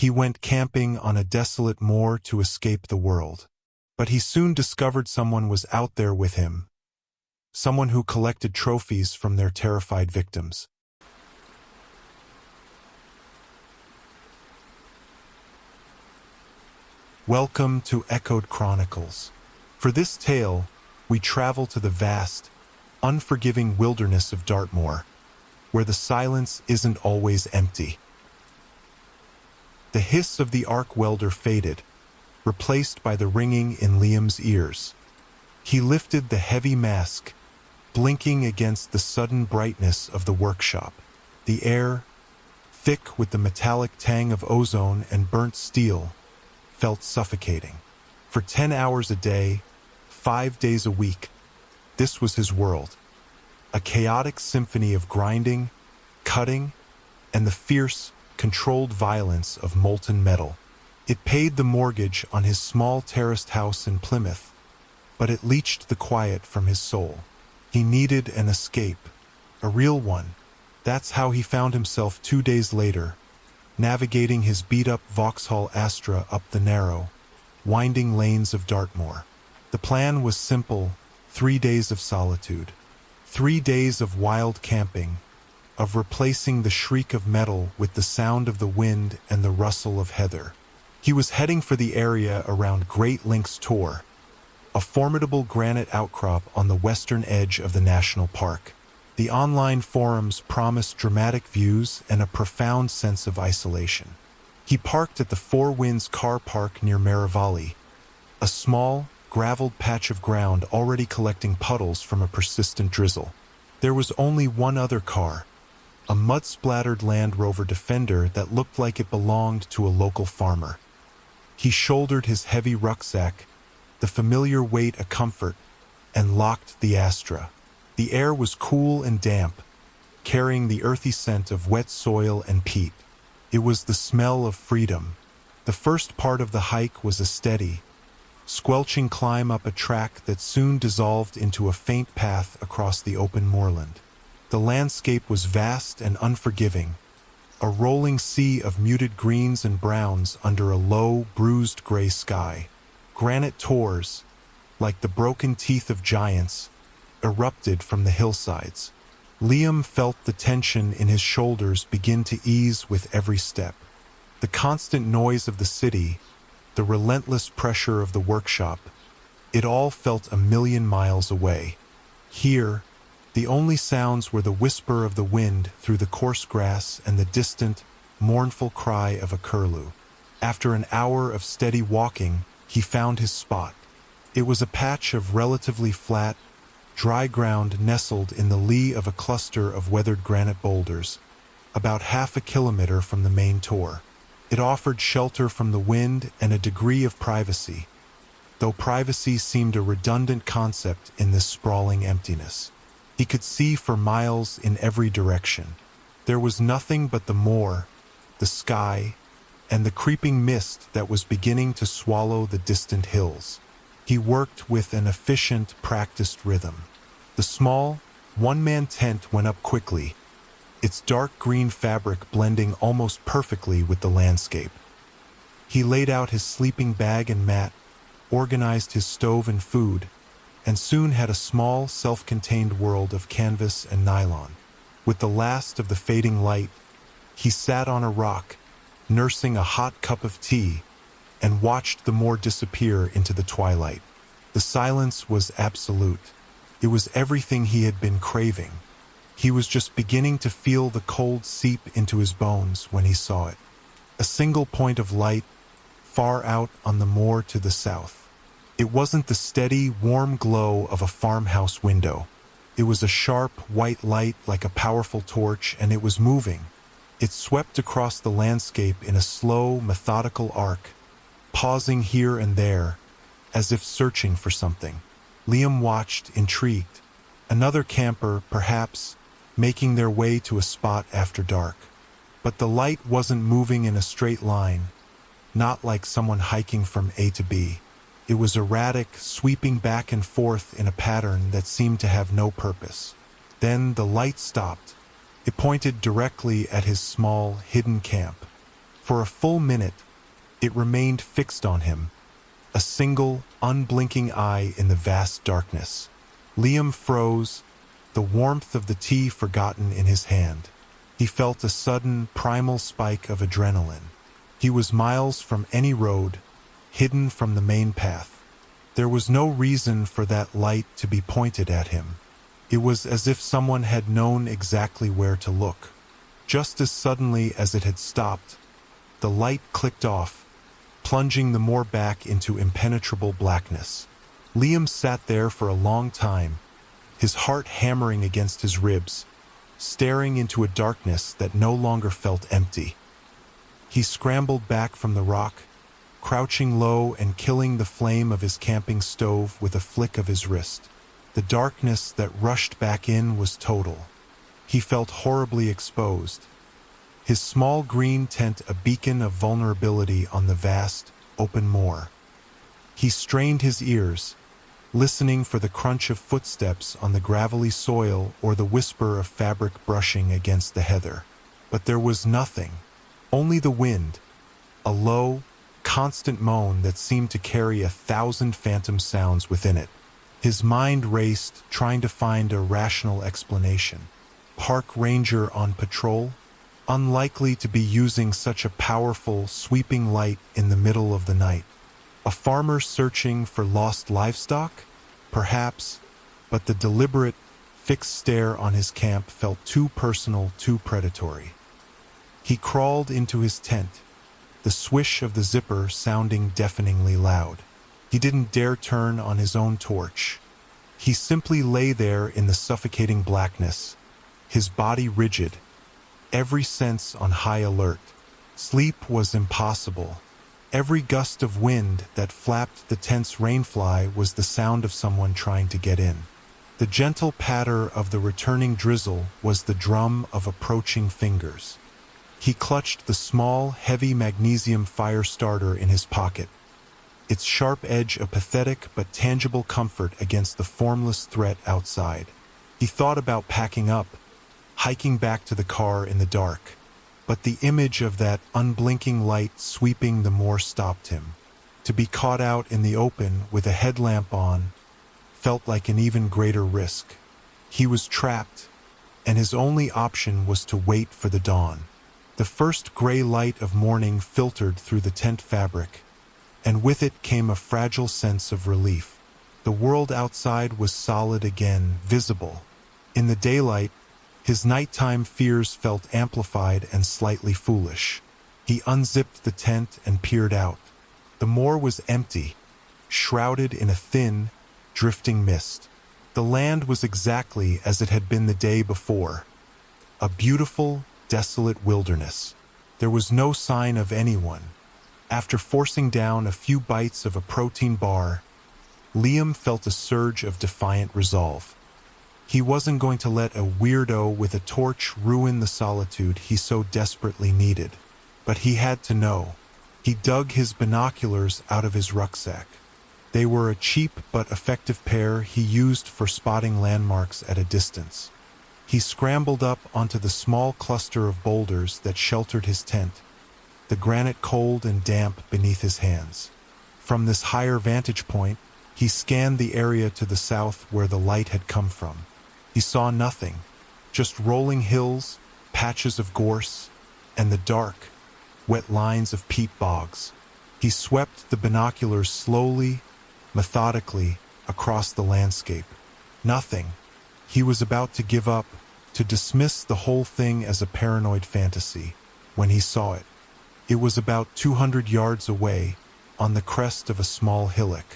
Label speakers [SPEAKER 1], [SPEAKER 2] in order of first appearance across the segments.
[SPEAKER 1] He went camping on a desolate moor to escape the world. But he soon discovered someone was out there with him, someone who collected trophies from their terrified victims. Welcome to Echoed Chronicles. For this tale, we travel to the vast, unforgiving wilderness of Dartmoor, where the silence isn't always empty. The hiss of the arc welder faded, replaced by the ringing in Liam's ears. He lifted the heavy mask, blinking against the sudden brightness of the workshop. The air, thick with the metallic tang of ozone and burnt steel, felt suffocating. For 10 hours a day, 5 days a week, this was his world. A chaotic symphony of grinding, cutting, and the fierce, controlled violence of molten metal. It paid the mortgage on his small terraced house in Plymouth, but it leached the quiet from his soul. He needed an escape, a real one. That's how he found himself 2 days later, navigating his beat-up Vauxhall Astra up the narrow, winding lanes of Dartmoor. The plan was simple: 3 days of solitude. 3 days of wild camping, of replacing the shriek of metal with the sound of the wind and the rustle of heather. He was heading for the area around Great Lynx Tor, a formidable granite outcrop on the western edge of the national park. The online forums promised dramatic views and a profound sense of isolation. He parked at the Four Winds car park near Marivalli, a small, graveled patch of ground already collecting puddles from a persistent drizzle. There was only one other car, a mud-splattered Land Rover Defender that looked like it belonged to a local farmer. He shouldered his heavy rucksack, the familiar weight a comfort, and locked the Astra. The air was cool and damp, carrying the earthy scent of wet soil and peat. It was the smell of freedom. The first part of the hike was a steady, squelching climb up a track that soon dissolved into a faint path across the open moorland. The landscape was vast and unforgiving, a rolling sea of muted greens and browns under a low, bruised gray sky. Granite tors, like the broken teeth of giants, erupted from the hillsides. Liam felt the tension in his shoulders begin to ease with every step. The constant noise of the city, the relentless pressure of the workshop, it all felt a million miles away. Here, the only sounds were the whisper of the wind through the coarse grass and the distant, mournful cry of a curlew. After an hour of steady walking, he found his spot. It was a patch of relatively flat, dry ground nestled in the lee of a cluster of weathered granite boulders, about half a kilometer from the main tor. It offered shelter from the wind and a degree of privacy, though privacy seemed a redundant concept in this sprawling emptiness. He could see for miles in every direction. There was nothing but the moor, the sky, and the creeping mist that was beginning to swallow the distant hills. He worked with an efficient, practiced rhythm. The small, one-man tent went up quickly, its dark green fabric blending almost perfectly with the landscape. He laid out his sleeping bag and mat, organized his stove and food, and soon had a small, self-contained world of canvas and nylon. With the last of the fading light, he sat on a rock, nursing a hot cup of tea, and watched the moor disappear into the twilight. The silence was absolute. It was everything he had been craving. He was just beginning to feel the cold seep into his bones when he saw it. A single point of light, far out on the moor to the south. It wasn't the steady, warm glow of a farmhouse window. It was a sharp, white light like a powerful torch, and it was moving. It swept across the landscape in a slow, methodical arc, pausing here and there, as if searching for something. Liam watched, intrigued. Another camper, perhaps, making their way to a spot after dark. But the light wasn't moving in a straight line, not like someone hiking from A to B. It was erratic, sweeping back and forth in a pattern that seemed to have no purpose. Then the light stopped. It pointed directly at his small, hidden camp. For a full minute, it remained fixed on him, a single, unblinking eye in the vast darkness. Liam froze, the warmth of the tea forgotten in his hand. He felt a sudden, primal spike of adrenaline. He was miles from any road, hidden from the main path. There was no reason for that light to be pointed at him. It was as if someone had known exactly where to look. Just as suddenly as it had stopped, the light clicked off, plunging the moor back into impenetrable blackness. Liam sat there for a long time, his heart hammering against his ribs, staring into a darkness that no longer felt empty. He scrambled back from the rock, crouching low and killing the flame of his camping stove with a flick of his wrist. The darkness that rushed back in was total. He felt horribly exposed, his small green tent a beacon of vulnerability on the vast, open moor. He strained his ears, listening for the crunch of footsteps on the gravelly soil or the whisper of fabric brushing against the heather. But there was nothing, only the wind, a low, constant moan that seemed to carry 1,000 phantom sounds within it. His mind raced, trying to find a rational explanation. Park ranger on patrol? Unlikely to be using such a powerful, sweeping light in the middle of the night. A farmer searching for lost livestock? Perhaps, but the deliberate, fixed stare on his camp felt too personal, too predatory. He crawled into his tent, the swish of the zipper sounding deafeningly loud. He didn't dare turn on his own torch. He simply lay there in the suffocating blackness, his body rigid, every sense on high alert. Sleep was impossible. Every gust of wind that flapped the tent's rainfly was the sound of someone trying to get in. The gentle patter of the returning drizzle was the drum of approaching fingers. He clutched the small, heavy magnesium fire starter in his pocket, its sharp edge a pathetic but tangible comfort against the formless threat outside. He thought about packing up, hiking back to the car in the dark, but the image of that unblinking light sweeping the moor stopped him. To be caught out in the open with a headlamp on felt like an even greater risk. He was trapped, and his only option was to wait for the dawn. The first gray light of morning filtered through the tent fabric, and with it came a fragile sense of relief. The world outside was solid again, visible. In the daylight, his nighttime fears felt amplified and slightly foolish. He unzipped the tent and peered out. The moor was empty, shrouded in a thin, drifting mist. The land was exactly as it had been the day before, a beautiful, desolate wilderness. There was no sign of anyone. After forcing down a few bites of a protein bar, Liam felt a surge of defiant resolve. He wasn't going to let a weirdo with a torch ruin the solitude he so desperately needed. But he had to know. He dug his binoculars out of his rucksack. They were a cheap but effective pair he used for spotting landmarks at a distance. He scrambled up onto the small cluster of boulders that sheltered his tent, the granite cold and damp beneath his hands. From this higher vantage point, he scanned the area to the south where the light had come from. He saw nothing, just rolling hills, patches of gorse, and the dark, wet lines of peat bogs. He swept the binoculars slowly, methodically, across the landscape. Nothing. He was about to give up, to dismiss the whole thing as a paranoid fantasy, when he saw it. It was about 200 yards away, on the crest of a small hillock.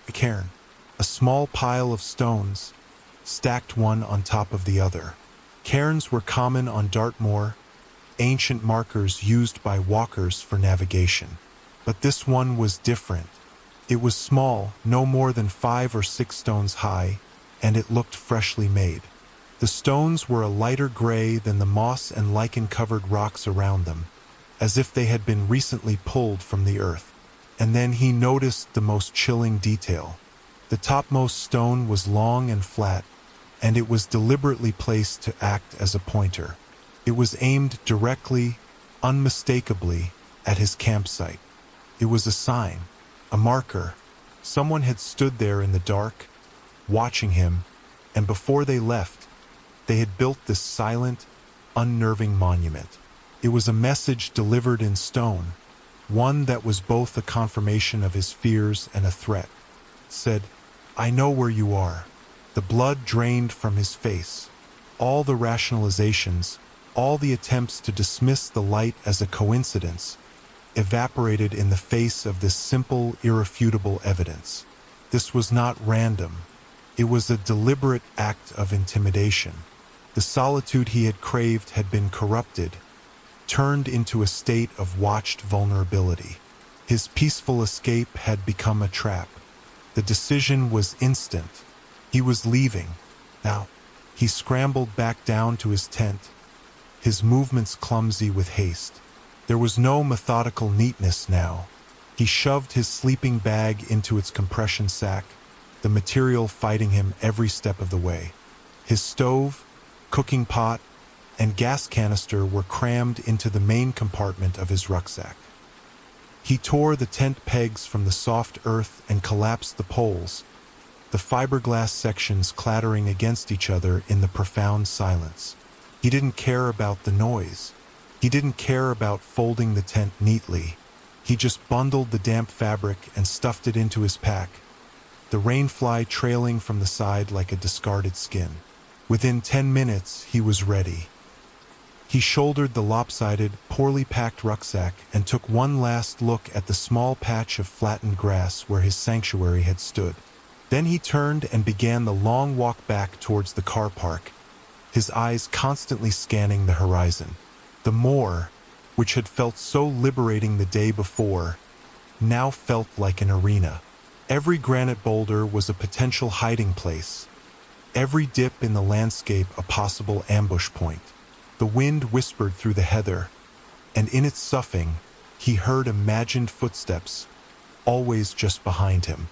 [SPEAKER 1] A cairn, a small pile of stones, stacked one on top of the other. Cairns were common on Dartmoor, ancient markers used by walkers for navigation. But this one was different. It was small, no more than 5 or 6 stones high, and it looked freshly made. The stones were a lighter gray than the moss and lichen-covered rocks around them, as if they had been recently pulled from the earth. And then he noticed the most chilling detail. The topmost stone was long and flat, and it was deliberately placed to act as a pointer. It was aimed directly, unmistakably, at his campsite. It was a sign, a marker. Someone had stood there in the dark, watching him, and before they left, they had built this silent, unnerving monument. It was a message delivered in stone, one that was both a confirmation of his fears and a threat. It said, "I know where you are." The blood drained from his face. All the rationalizations, all the attempts to dismiss the light as a coincidence, evaporated in the face of this simple, irrefutable evidence. This was not random. It was a deliberate act of intimidation. The solitude he had craved had been corrupted, turned into a state of watched vulnerability. His peaceful escape had become a trap. The decision was instant. He was leaving. Now, he scrambled back down to his tent, his movements clumsy with haste. There was no methodical neatness now. He shoved his sleeping bag into its compression sack, the material fighting him every step of the way. His stove, cooking pot, and gas canister were crammed into the main compartment of his rucksack. He tore the tent pegs from the soft earth and collapsed the poles, the fiberglass sections clattering against each other in the profound silence. He didn't care about the noise. He didn't care about folding the tent neatly. He just bundled the damp fabric and stuffed it into his pack, the rainfly trailing from the side like a discarded skin. Within 10 minutes, he was ready. He shouldered the lopsided, poorly packed rucksack and took one last look at the small patch of flattened grass where his sanctuary had stood. Then he turned and began the long walk back towards the car park, his eyes constantly scanning the horizon. The moor, which had felt so liberating the day before, now felt like an arena. Every granite boulder was a potential hiding place, every dip in the landscape a possible ambush point. The wind whispered through the heather, and in its soughing, he heard imagined footsteps, always just behind him.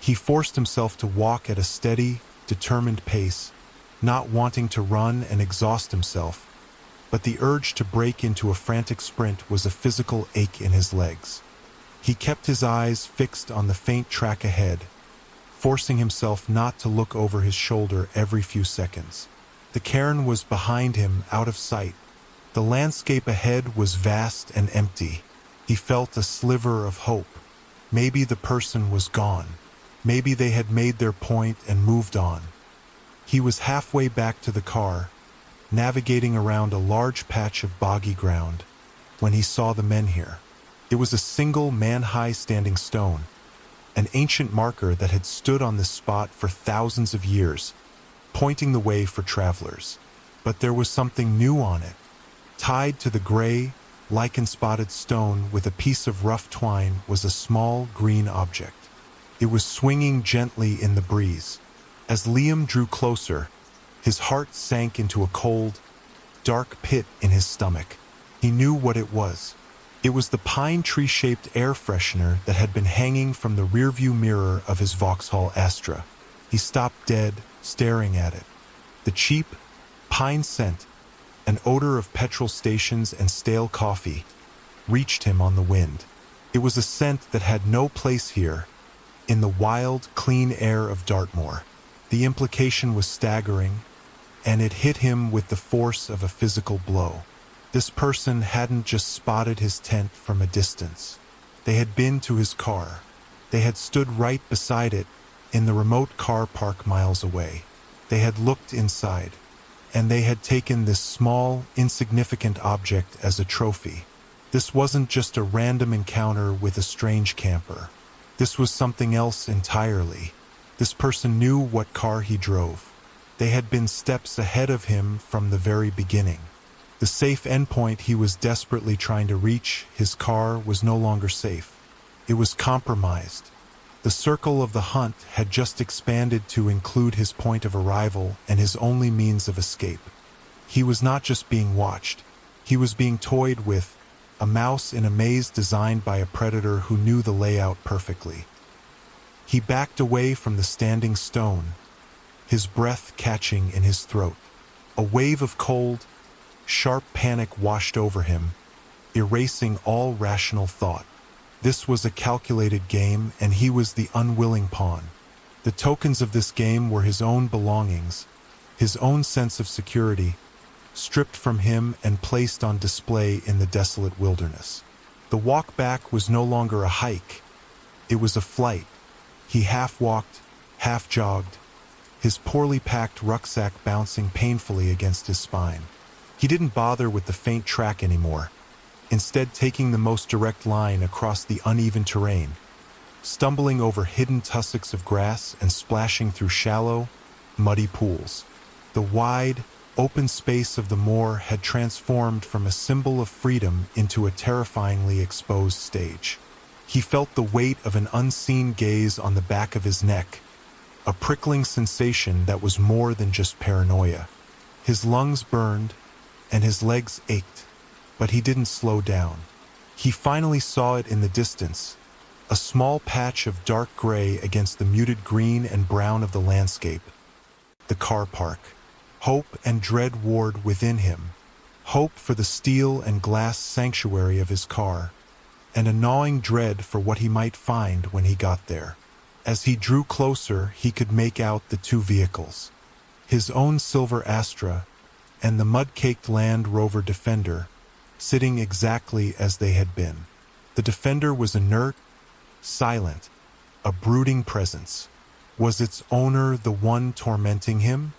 [SPEAKER 1] He forced himself to walk at a steady, determined pace, not wanting to run and exhaust himself, but the urge to break into a frantic sprint was a physical ache in his legs. He kept his eyes fixed on the faint track ahead, forcing himself not to look over his shoulder every few seconds. The cairn was behind him, out of sight. The landscape ahead was vast and empty. He felt a sliver of hope. Maybe the person was gone. Maybe they had made their point and moved on. He was halfway back to the car, navigating around a large patch of boggy ground, when he saw the men here. It was a single man-high standing stone, an ancient marker that had stood on this spot for thousands of years, pointing the way for travelers. But there was something new on it. Tied to the gray, lichen-spotted stone with a piece of rough twine was a small green object. It was swinging gently in the breeze. As Liam drew closer, his heart sank into a cold, dark pit in his stomach. He knew what it was. It was the pine tree-shaped air freshener that had been hanging from the rearview mirror of his Vauxhall Astra. He stopped dead, staring at it. The cheap, pine scent, an odor of petrol stations and stale coffee, reached him on the wind. It was a scent that had no place here, in the wild, clean air of Dartmoor. The implication was staggering, and it hit him with the force of a physical blow. This person hadn't just spotted his tent from a distance. They had been to his car. They had stood right beside it, in the remote car park miles away. They had looked inside, and they had taken this small, insignificant object as a trophy. This wasn't just a random encounter with a strange camper. This was something else entirely. This person knew what car he drove. They had been steps ahead of him from the very beginning. The safe endpoint he was desperately trying to reach, his car, was no longer safe. It was compromised. The circle of the hunt had just expanded to include his point of arrival and his only means of escape. He was not just being watched. He was being toyed with, a mouse in a maze designed by a predator who knew the layout perfectly. He backed away from the standing stone, his breath catching in his throat. A wave of cold, sharp panic washed over him. erasing all rational thought. This was a calculated game, and he was the unwilling pawn. The tokens of this game were his own belongings, his own sense of security, stripped from him and placed on display in the desolate wilderness. The walk back was no longer a hike. It was a flight. He half walked, half jogged, his poorly packed rucksack bouncing painfully against his spine. He didn't bother with the faint track anymore, instead taking the most direct line across the uneven terrain, stumbling over hidden tussocks of grass and splashing through shallow, muddy pools. The wide, open space of the moor had transformed from a symbol of freedom into a terrifyingly exposed stage. He felt the weight of an unseen gaze on the back of his neck, a prickling sensation that was more than just paranoia. His lungs burned, and his legs ached, but he didn't slow down. He finally saw it in the distance, a small patch of dark gray against the muted green and brown of the landscape. The car park. Hope and dread warred within him. Hope for the steel and glass sanctuary of his car, and a gnawing dread for what he might find when he got there. As he drew closer, he could make out the two vehicles, his own silver Astra and the mud-caked Land Rover Defender, sitting exactly as they had been. The Defender was inert, silent, a brooding presence. Was its owner the one tormenting him?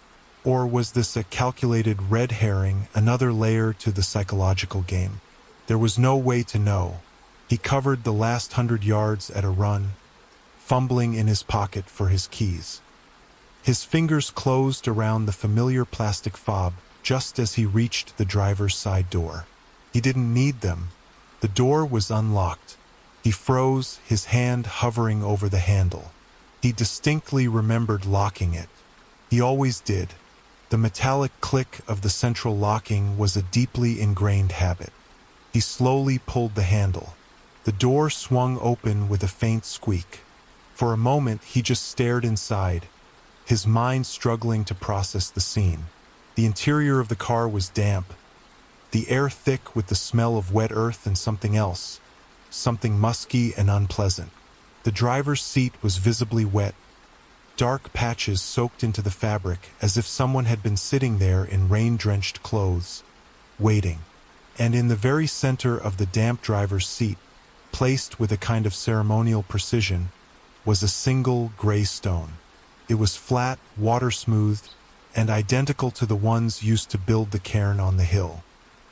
[SPEAKER 1] Or was this a calculated red herring, another layer to the psychological game? There was no way to know. He covered the last 100 yards at a run, fumbling in his pocket for his keys. His fingers closed around the familiar plastic fob just as he reached the driver's side door. He didn't need them. The door was unlocked. He froze, his hand hovering over the handle. He distinctly remembered locking it. He always did. The metallic click of the central locking was a deeply ingrained habit. He slowly pulled the handle. The door swung open with a faint squeak. For a moment, he just stared inside, his mind struggling to process the scene. The interior of the car was damp, the air thick with the smell of wet earth and something else, something musky and unpleasant. The driver's seat was visibly wet, dark patches soaked into the fabric as if someone had been sitting there in rain-drenched clothes, waiting. And in the very center of the damp driver's seat, placed with a kind of ceremonial precision, was a single gray stone. It was flat, water-smoothed, and identical to the ones used to build the cairn on the hill.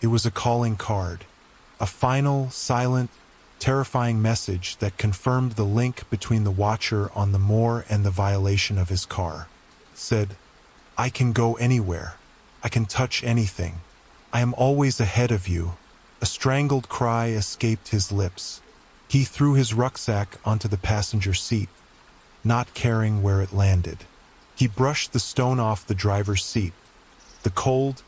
[SPEAKER 1] It was a calling card, a final, silent, terrifying message that confirmed the link between the watcher on the moor and the violation of his car. It said, "I can go anywhere. I can touch anything. I am always ahead of you." A strangled cry escaped his lips. He threw his rucksack onto the passenger seat, not caring where it landed. He brushed the stone off the driver's seat, the cold,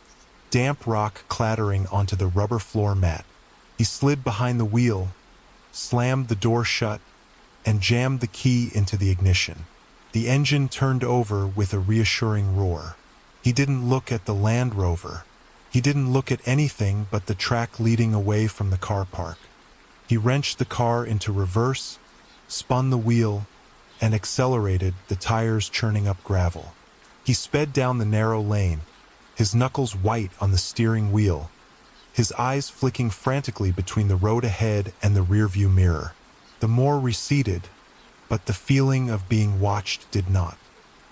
[SPEAKER 1] damp rock clattering onto the rubber floor mat. He slid behind the wheel, slammed the door shut, and jammed the key into the ignition. The engine turned over with a reassuring roar. He didn't look at the Land Rover. He didn't look at anything but the track leading away from the car park. He wrenched the car into reverse, spun the wheel, and accelerated, the tires churning up gravel. He sped down the narrow lane, his knuckles white on the steering wheel, his eyes flicking frantically between the road ahead and the rearview mirror. The moor receded, but the feeling of being watched did not.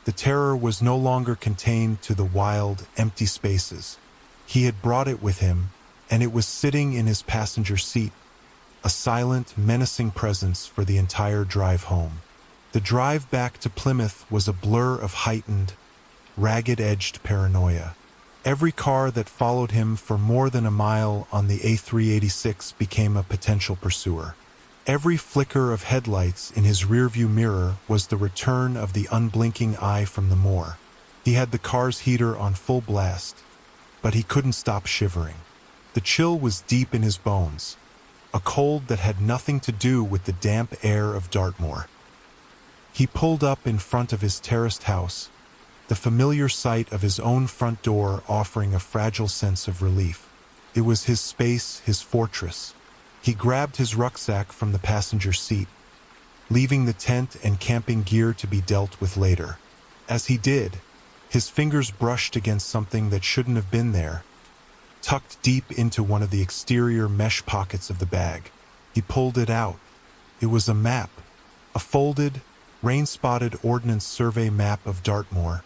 [SPEAKER 1] The terror was no longer contained to the wild, empty spaces. He had brought it with him, and it was sitting in his passenger seat, a silent, menacing presence for the entire drive home. The drive back to Plymouth was a blur of heightened, ragged-edged paranoia. Every car that followed him for more than a mile on the A386 became a potential pursuer. Every flicker of headlights in his rearview mirror was the return of the unblinking eye from the moor. He had the car's heater on full blast, but he couldn't stop shivering. The chill was deep in his bones, a cold that had nothing to do with the damp air of Dartmoor. He pulled up in front of his terraced house, the familiar sight of his own front door offering a fragile sense of relief. It was his space, his fortress. He grabbed his rucksack from the passenger seat, leaving the tent and camping gear to be dealt with later. As he did, his fingers brushed against something that shouldn't have been there, tucked deep into one of the exterior mesh pockets of the bag. He pulled it out. It was a map, a folded, rain-spotted Ordnance Survey map of Dartmoor,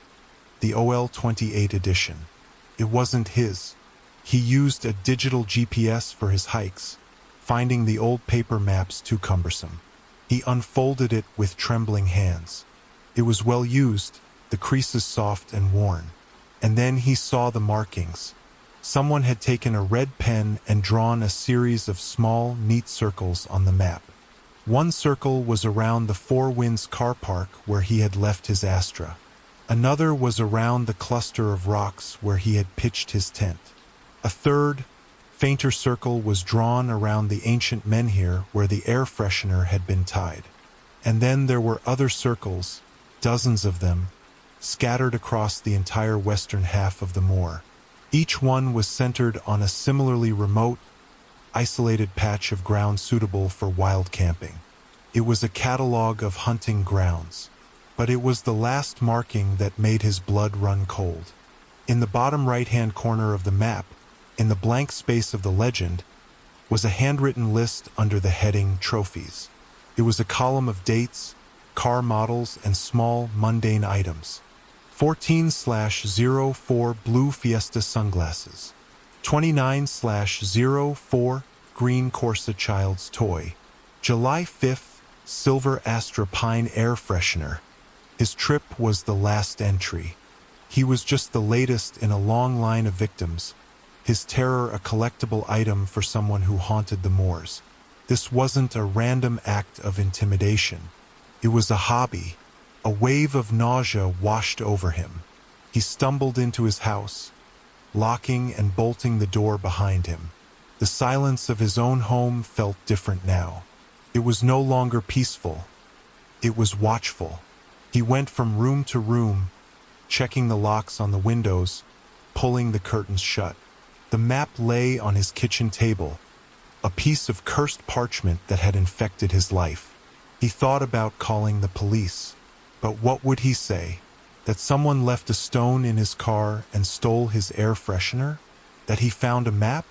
[SPEAKER 1] the OL-28 edition. It wasn't his. He used a digital GPS for his hikes, finding the old paper maps too cumbersome. He unfolded it with trembling hands. It was well used, the creases soft and worn. And then he saw the markings. Someone had taken a red pen and drawn a series of small, neat circles on the map. One circle was around the Four Winds car park where he had left his Astra. Another was around the cluster of rocks where he had pitched his tent. A third, fainter circle was drawn around the ancient menhir where the air freshener had been tied. And then there were other circles, dozens of them, scattered across the entire western half of the moor. Each one was centered on a similarly remote, isolated patch of ground suitable for wild camping. It was a catalog of hunting grounds, but it was the last marking that made his blood run cold. In the bottom right-hand corner of the map, in the blank space of the legend, was a handwritten list under the heading Trophies. It was a column of dates, car models, and small, mundane items. 14/04 blue Fiesta sunglasses. 29/04 green Corsa child's toy. July 5th, silver Astra Pine air freshener. His trip was the last entry. He was just the latest in a long line of victims, his terror a collectible item for someone who haunted the moors. This wasn't a random act of intimidation. It was a hobby. A wave of nausea washed over him. He stumbled into his house, locking and bolting the door behind him. The silence of his own home felt different now. It was no longer peaceful. It was watchful. He went from room to room, checking the locks on the windows, pulling the curtains shut. The map lay on his kitchen table, a piece of cursed parchment that had infected his life. He thought about calling the police. But what would he say? That someone left a stone in his car and stole his air freshener? That he found a map?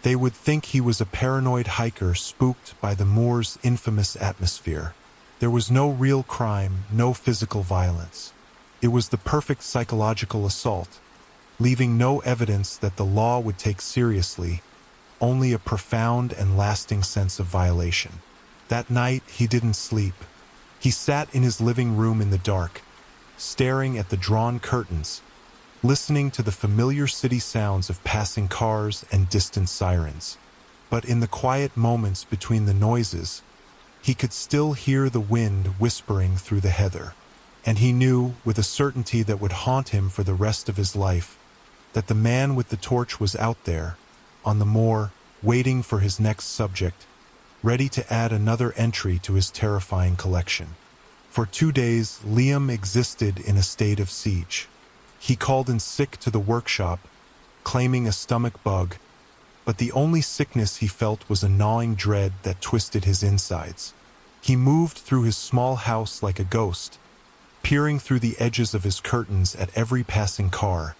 [SPEAKER 1] They would think he was a paranoid hiker spooked by the moor's infamous atmosphere. There was no real crime, no physical violence. It was the perfect psychological assault, leaving no evidence that the law would take seriously, only a profound and lasting sense of violation. That night, he didn't sleep. He sat in his living room in the dark, staring at the drawn curtains, listening to the familiar city sounds of passing cars and distant sirens. But in the quiet moments between the noises, he could still hear the wind whispering through the heather. And he knew, with a certainty that would haunt him for the rest of his life, that the man with the torch was out there, on the moor, waiting for his next subject, ready to add another entry to his terrifying collection. For 2 days, Liam existed in a state of siege. He called in sick to the workshop, claiming a stomach bug, but the only sickness he felt was a gnawing dread that twisted his insides. He moved through his small house like a ghost, peering through the edges of his curtains at every passing car,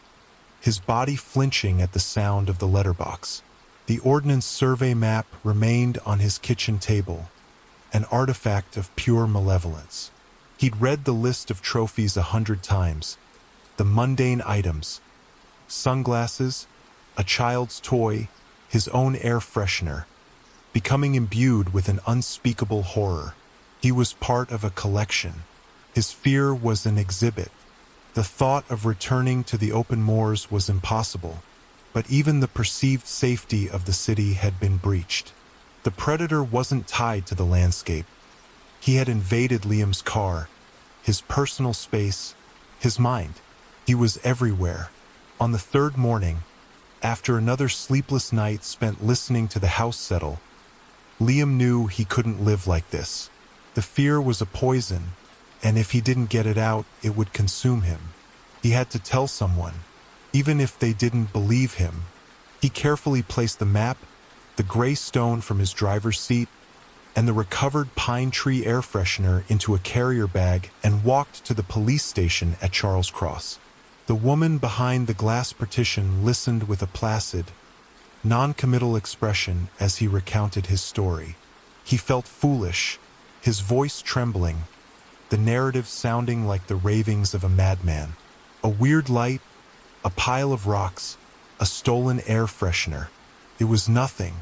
[SPEAKER 1] his body flinching at the sound of the letterbox. The Ordnance Survey map remained on his kitchen table, an artifact of pure malevolence. He'd read the list of trophies 100 times, the mundane items, sunglasses, a child's toy, his own air freshener, becoming imbued with an unspeakable horror. He was part of a collection. His fear was an exhibit. The thought of returning to the open moors was impossible, but even the perceived safety of the city had been breached. The predator wasn't tied to the landscape. He had invaded Liam's car, his personal space, his mind. He was everywhere. On the third morning, after another sleepless night spent listening to the house settle, Liam knew he couldn't live like this. The fear was a poison, and if he didn't get it out, it would consume him. He had to tell someone, even if they didn't believe him. He carefully placed the map, the gray stone from his driver's seat, and the recovered pine tree air freshener into a carrier bag and walked to the police station at Charles Cross. The woman behind the glass partition listened with a placid, non-committal expression as he recounted his story. He felt foolish, his voice trembling, the narrative sounding like the ravings of a madman. A weird light, a pile of rocks, a stolen air freshener. It was nothing.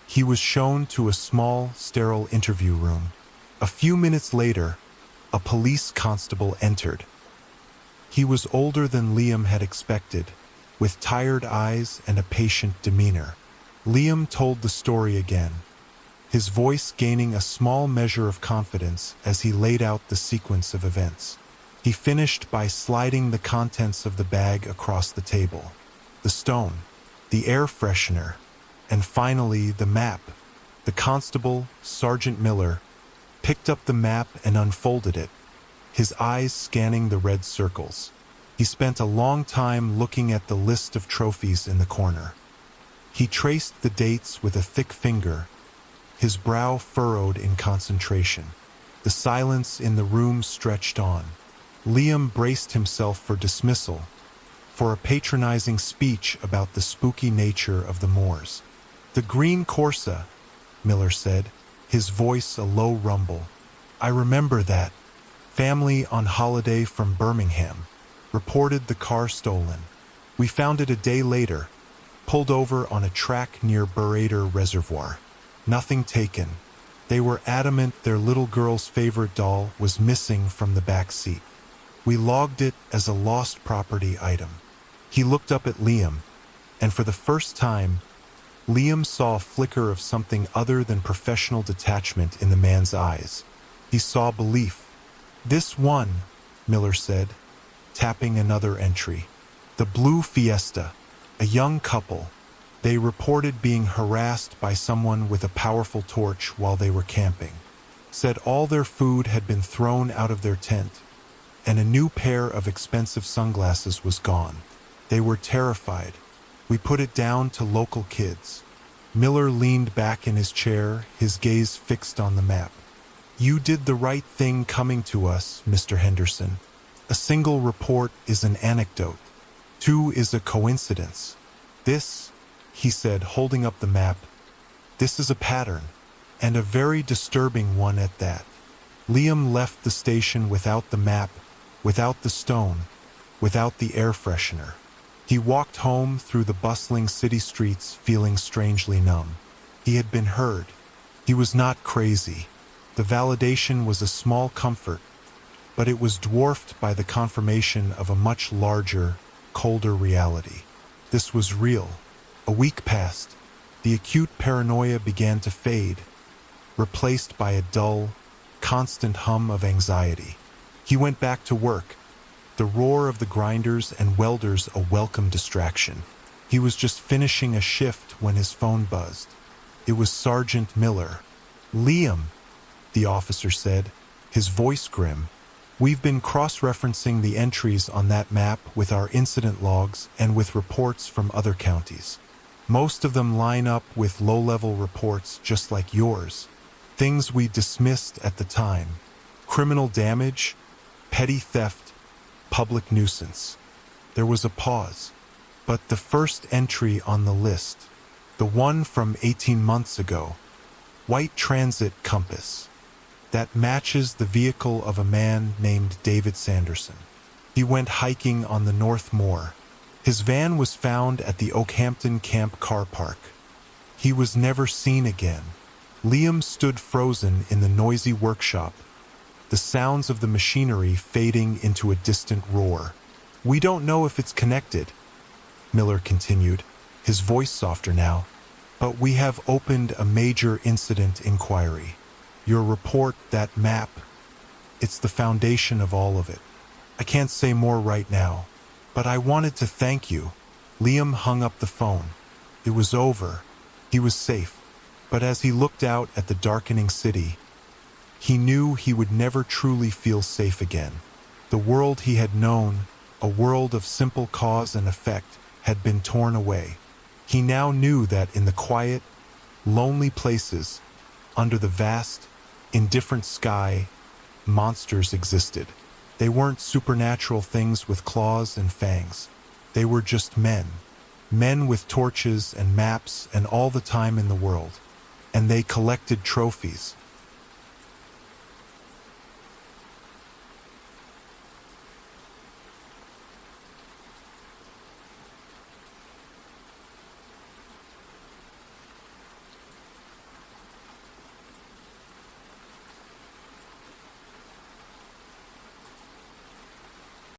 [SPEAKER 1] He was shown to a small, sterile interview room. A few minutes later, a police constable entered. He was older than Liam had expected, with tired eyes and a patient demeanor. Liam told the story again, his voice gaining a small measure of confidence as he laid out the sequence of events. He finished by sliding the contents of the bag across the table. The stone, the air freshener, and finally the map. The constable, Sergeant Miller, picked up the map and unfolded it, his eyes scanning the red circles. He spent a long time looking at the list of trophies in the corner. He traced the dates with a thick finger, his brow furrowed in concentration. The silence in the room stretched on. Liam braced himself for dismissal, for a patronizing speech about the spooky nature of the moors. "The green Corsa," Miller said, his voice a low rumble. "I remember that. Family on holiday from Birmingham. Reported the car stolen. We found it a day later, pulled over on a track near Burrator Reservoir. Nothing taken. They were adamant their little girl's favorite doll was missing from the back seat. We logged it as a lost property item." He looked up at Liam, and for the first time, Liam saw a flicker of something other than professional detachment in the man's eyes. He saw belief. "This one," Miller said, tapping another entry. "The Blue Fiesta, a young couple. They reported being harassed by someone with a powerful torch while they were camping. Said all their food had been thrown out of their tent, and a new pair of expensive sunglasses was gone. They were terrified. We put it down to local kids." Miller leaned back in his chair, his gaze fixed on the map. "You did the right thing coming to us, Mr. Henderson. A single report is an anecdote. 2 is a coincidence. This," he said, holding up the map, "this is a pattern, and a very disturbing one at that." Liam left the station without the map, without the stone, without the air freshener. He walked home through the bustling city streets feeling strangely numb. He had been heard. He was not crazy. The validation was a small comfort, but it was dwarfed by the confirmation of a much larger, colder reality. This was real. A week passed. The acute paranoia began to fade, replaced by a dull, constant hum of anxiety. He went back to work, the roar of the grinders and welders a welcome distraction. He was just finishing a shift when his phone buzzed. It was Sergeant Miller. "Liam," the officer said, his voice grim, "we've been cross-referencing the entries on that map with our incident logs and with reports from other counties. Most of them line up with low-level reports just like yours. Things we dismissed at the time. Criminal damage, petty theft, public nuisance." There was a pause. But the first entry on the list, the one from 18 months ago, white transit compass, that matches the vehicle of a man named David Sanderson. He went hiking on the North Moor. His van was found at the Oakhampton Camp car park. He was never seen again. Liam stood frozen in the noisy workshop, the sounds of the machinery fading into a distant roar. "We don't know if it's connected," Miller continued, his voice softer now, "but we have opened a major incident inquiry. Your report, that map, it's the foundation of all of it. I can't say more right now, but I wanted to thank you." Liam hung up the phone. It was over. He was safe. But as he looked out at the darkening city, he knew he would never truly feel safe again. The world he had known, a world of simple cause and effect, had been torn away. He now knew that in the quiet, lonely places, under the vast, indifferent sky, monsters existed. They weren't supernatural things with claws and fangs. They were just men. Men with torches and maps and all the time in the world. And they collected trophies.